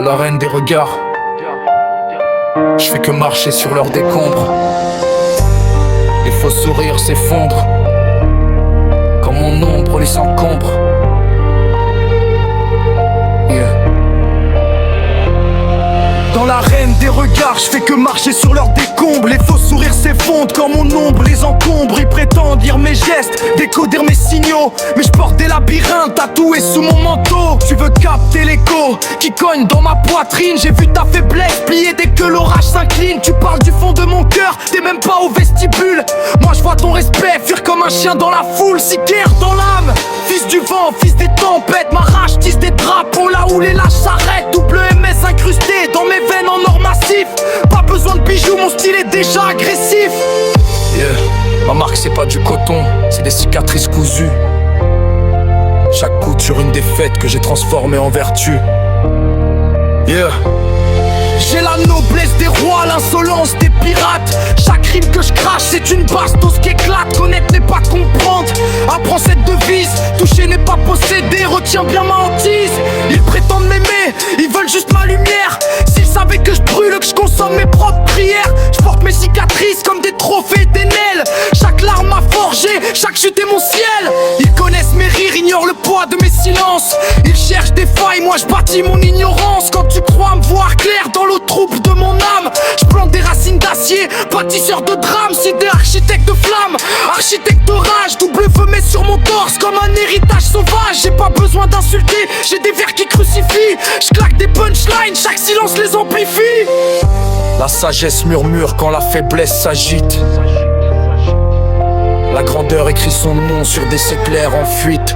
la reine des regards. Je fais que marcher sur leurs décombres. Les faux sourires s'effondrent quand mon ombre les encombre. Dans l'arène des regards, je fais que marcher sur leurs décombres. Les faux sourires s'effondrent quand mon ombre les encombre. Ils prétendent lire mes gestes, décoder mes signaux, mais je porte des labyrinthes tatoués sous mon manteau. Tu veux capter l'écho qui cogne dans ma poitrine. J'ai vu ta faiblesse plier dès que l'orage s'incline. Tu parles du fond de mon cœur, t'es même pas au vestibule. Moi je vois ton respect fuir comme un chien dans la foule. Si guerre dans l'âme, fils du vent, fils des tempêtes. Ma rage tisse des drapeaux là où les lâches s'arrêtent. Double MS incrusté dans mes veines en or massif. Pas besoin de bijoux, mon style est déjà agressif. Ma marque c'est pas du coton, c'est des cicatrices cousues. Chaque coup sur une défaite que j'ai transformée en vertu. J'ai la noblesse des rois, l'insolence des pirates. Chaque rime que je crache, c'est une bastos qui éclate. Connaître n'est pas comprendre, apprends cette devise. Toucher n'est pas posséder, retiens bien ma hantise. Ils prétendent m'aimer, ils veulent juste ma lumière. S'ils savaient que je brûle, que je consomme mes propres prières. Je porte mes cicatrices comme des trophées d'aînelles. Chaque larme m'a forgé, chaque chute est mon ciel. Ils connaissent mes rires, ignorent le poids de mes silences. Ils cherchent des failles, moi je bâtis mon ignorance. Quand tu crois me voir clair dans l'eau trouble de mon âme, je plante des racines d'acier, bâtisseur de drame. C'est des architectes de flammes, architecte de rage. Double feu met sur mon torse comme un héritage sauvage. J'ai pas besoin d'insulter, j'ai des vers qui crucifient. Je claque des punchlines, chaque silence les amplifie. La sagesse murmure quand la faiblesse s'agite. La grandeur écrit son nom sur des éclairs en fuite.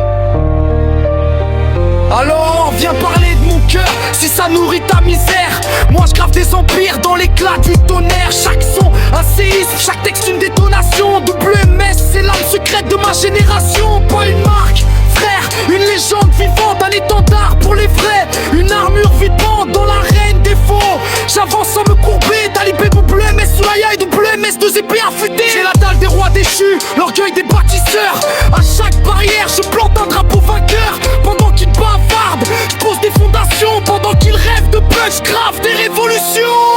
Alors viens parler de mon cœur, si ça nourrit ta misère. Moi je grave des empires dans l'éclat du tonnerre. Chaque son un séisme, chaque texte une détonation. WMS c'est l'âme secrète de ma génération. Pas une marque, frère, une légende vivante. Un étendard pour les vrais, une armure vivante dans l'arène des faux. J'avance sans me courber, talibé WMS sous la et WMS 2 épées affûtées. J'ai la dalle des rois déchus, l'orgueil des bâtisseurs. À chaque barrière je plante un drapeau vainqueur. Pendant qu'ils bavardent, je pose des fondations. Pendant qu'ils rêvent de punch, grave des révolutions.